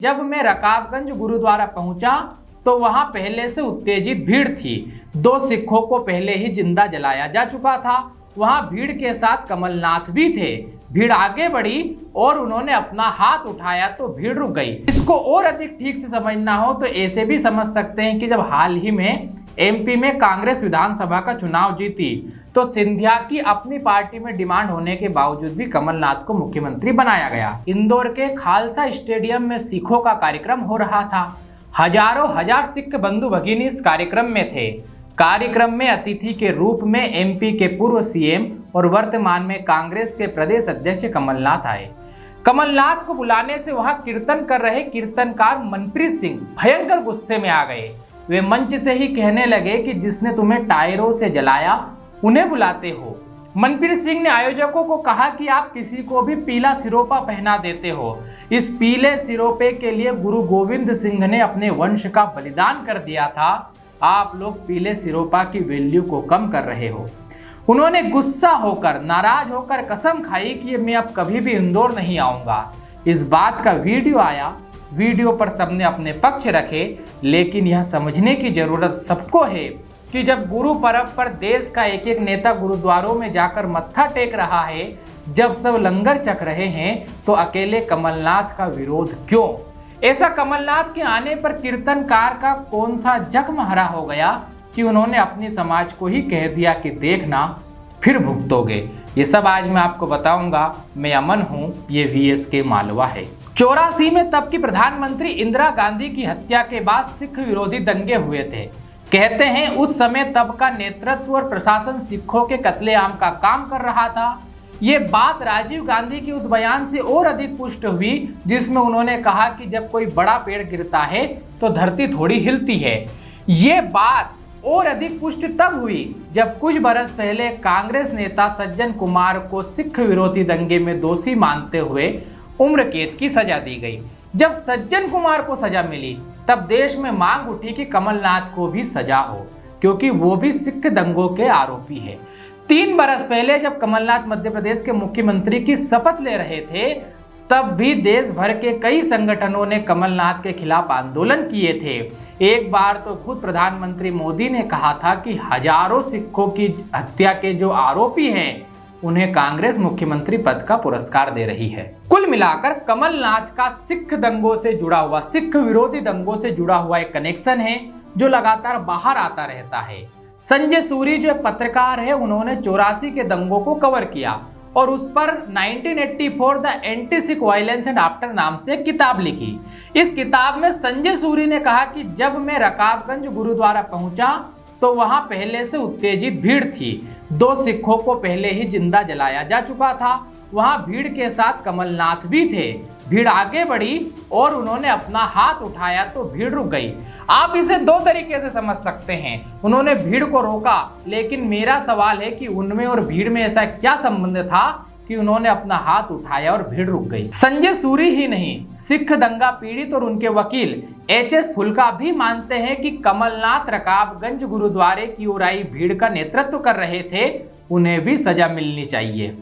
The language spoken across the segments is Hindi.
जब मैं रकाबगंज गुरुद्वारा पहुंचा तो वहां पहले से उत्तेजित भीड़ थी। 2 सिखों को पहले ही जिंदा जलाया जा चुका था। वहां भीड़ के साथ कमलनाथ भी थे। भीड़ आगे बढ़ी और उन्होंने अपना हाथ उठाया तो भीड़ रुक गई। इसको और अधिक ठीक से समझना हो तो ऐसे भी समझ सकते हैं कि जब हाल ही में एमपी में कांग्रेस विधानसभा का चुनाव जीती तो सिंधिया की अपनी पार्टी में डिमांड होने के बावजूद भी कमलनाथ को मुख्यमंत्री बनाया गया। इंदौर के खालसा स्टेडियम में सिखों का कार्यक्रम हो रहा था। हजारों हजार सिख बंधु भगिनी इस कार्यक्रम में थे। कार्यक्रम में अतिथि के रूप में एमपी के पूर्व सीएम और वर्तमान में कांग्रेस के प्रदेश अध्यक्ष कमलनाथ आए। कमलनाथ को बुलाने से वहां कीर्तन कर रहे कीर्तनकार मनप्रीत सिंह भयंकर गुस्से में आ गए। वे मंच से ही कहने लगे कि जिसने तुम्हें टायरों से जलाया उन्हें बुलाते हो। मनप्रीत सिंह ने आयोजकों को कहा कि आप किसी को भी पीला सिरोपा पहना देते हो। इस पीले सिरोपे के लिए गुरु गोविंद सिंह ने अपने वंश का बलिदान कर दिया था। आप लोग पीले सिरोपा की वैल्यू को कम कर रहे हो। उन्होंने गुस्सा होकर, नाराज होकर कसम खाई कि मैं अब कभी भी इंदौर नहीं आऊंगा। इस बात का वीडियो आया। वीडियो पर सबने अपने पक्ष रखे, लेकिन यह समझने की जरूरत सबको है कि जब गुरु पर्व पर देश का एक एक नेता गुरुद्वारों में जाकर मत्था टेक रहा है, जब सब लंगर चख रहे हैं, तो अकेले कमलनाथ का विरोध क्यों? ऐसा कमलनाथ के आने पर कीर्तनकार का कौन सा जख्म हरा हो गया कि उन्होंने अपने समाज को ही कह दिया कि देखना फिर भुगतोगे। ये सब आज मैं आपको बताऊंगा। मैं अमन हूं, ये VSK मालवा है। 84 में तब की प्रधानमंत्री इंदिरा गांधी की हत्या के बाद सिख विरोधी दंगे हुए थे। कहते हैं उस समय तब का नेतृत्व और प्रशासन सिखों के कत्लेआम का काम कर रहा था। ये बात राजीव गांधी के उस बयान से और अधिक पुष्ट हुई जिसमें उन्होंने कहा कि जब कोई बड़ा पेड़ गिरता है तो धरती थोड़ी हिलती है। ये बात और अधिक पुष्ट तब हुई जब कुछ बरस पहले कांग्रेस नेता सज्जन कुमार को सिख विरोधी दंगे में दोषी मानते हुए उम्र कैद की सजा दी गई। जब सज्जन कुमार को सजा मिली तब देश में मांग उठी कि कमलनाथ को भी सजा हो, क्योंकि वो भी सिख दंगों के आरोपी है। 3 बरस पहले जब कमलनाथ मध्य प्रदेश के मुख्यमंत्री की शपथ ले रहे थे, तब भी देश भर के कई संगठनों ने कमलनाथ के खिलाफ आंदोलन किए थे। एक बार तो खुद प्रधानमंत्री मोदी ने कहा था कि हजारों सिखों की हत्या के जो आरोपी हैं उन्हें कांग्रेस मुख्यमंत्री पद का पुरस्कार दे रही है। कुल मिलाकर कमलनाथ का सिख दंगों से जुड़ा हुआ, सिख विरोधी दंगों से जुड़ा हुआ एक कनेक्शन है जो लगातार बाहर आता रहता है। संजय सूरी जो एक पत्रकार है, उन्होंने 84 के दंगों को कवर किया और उस पर 1984 the anti Sikh violence and after नाम से एक किताब लिखी। इस किताब में संजय सूरी ने कहा कि जब मैं रकाबगंज गुरुद्वारा पहुंचा तो वहां पहले से उत्तेजित भीड़ थी। 2 सिखों को पहले ही जिंदा जलाया जा चुका था। वहां भीड़ के साथ कमलनाथ भी थे। भीड़ आगे बढ़ी और उन्होंने अपना हाथ उठाया तो भीड़ रुक गई। आप इसे 2 तरीके से समझ सकते हैं। उन्होंने भीड़ को रोका, लेकिन मेरा सवाल है कि उनमें और भीड़ में ऐसा क्या संबंध था कि उन्होंने अपना हाथ उठाया और भीड़ रुक गई। संजय सूरी ही नहीं, सिख दंगा पीड़ित और उनके वकील HS फुल्का भी मानते हैं कि कमलनाथ रकाबगंज गुरुद्वारे की ओर आई भीड़ का नेतृत्व कर रहे थे, उन्हें भी सजा मिलनी चाहिए।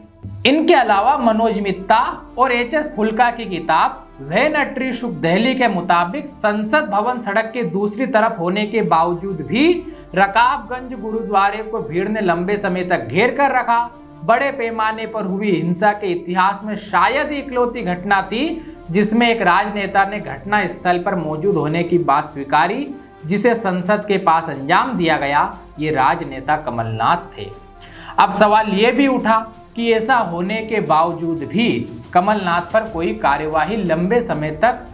इनके अलावा मनोज मित्ता और HS फुल्का की किताब व्हेन अ ट्री शुक दिल्ली के मुताबिक संसद भवन सड़क के दूसरी तरफ होने के बावजूद भी रकाबगंज गुरुद्वारे को भीड़ ने लंबे समय तक घेर कर रखा। बड़े पैमाने पर हुई हिंसा के इतिहास में शायद इकलौती घटना थी जिसमें एक राजनेता ने घटना स्थल पर मौजूद होने की बात स्वीकारी, जिसे संसद के पास अंजाम दिया गया। ये राजनेता कमलनाथ थे। अब सवाल ये भी उठा कि ऐसा होने के बावजूद भी कमलनाथ पर कोई कार्यवाही लंबे समय तक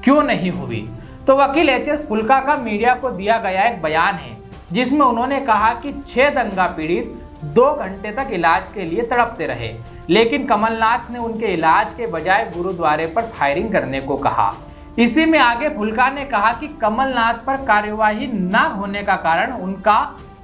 क्यों नहीं हुई? तो वकील HS फुल्का का मीडिया को दिया गया एक बयान है जिसमें उन्होंने कहा कि 6 दंगा पीड़ित 2 घंटे तक इलाज के लिए तड़पते रहे, लेकिन कमलनाथ ने उनके इलाज के बजाय गुरुद्वारे पर फायरिंग करने को कहा। इसी में आगे फुल्का ने कहा कि कमलनाथ पर कार्यवाही न होने का कारण उनका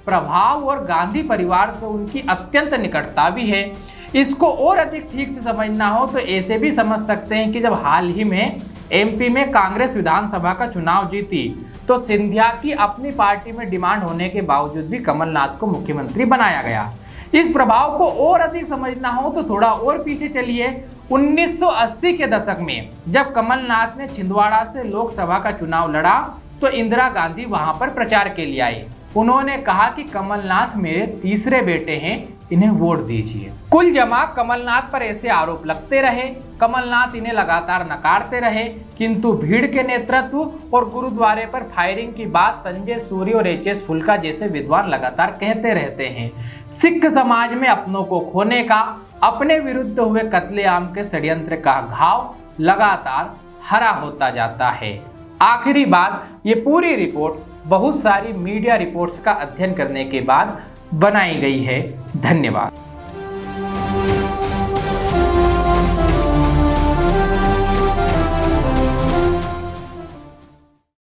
प्रभाव और गांधी परिवार से उनकी अत्यंत निकटता भी है। इसको और अधिक ठीक से समझना हो तो ऐसे भी समझ सकते हैं कि जब हाल ही में एमपी में कांग्रेस विधानसभा का चुनाव जीती तो सिंधिया की अपनी पार्टी में डिमांड होने के बावजूद भी कमलनाथ को मुख्यमंत्री बनाया गया। इस प्रभाव को और अधिक समझना हो तो थोड़ा और पीछे चलिए 1980 के दशक में जब कमलनाथ ने छिंदवाड़ा से लोकसभा का चुनाव लड़ा तो इंदिरा गांधी वहां पर प्रचार के लिए आई। उन्होंने कहा कि कमलनाथ मेरे तीसरे बेटे हैं, इन्हें वोट दीजिए। कुल जमा कमलनाथ पर ऐसे आरोप लगते रहे, कमलनाथ इन्हें लगातार नकारते रहे, किंतु भीड़ के नेतृत्व और गुरुद्वारे पर फायरिंग की बात संजय सूरी और एच.एस. फुल्का जैसे विद्वान लगातार कहते रहते हैं। सिख समाज में अपनों को खोने का, अपने विरुद्ध हुए कत्लेआम के षड्यंत्र का घाव लगातार हरा होता जाता है। आखिरी बात, ये पूरी रिपोर्ट बहुत सारी मीडिया रिपोर्ट्स का अध्ययन करने के बाद बनाई गई है। धन्यवाद।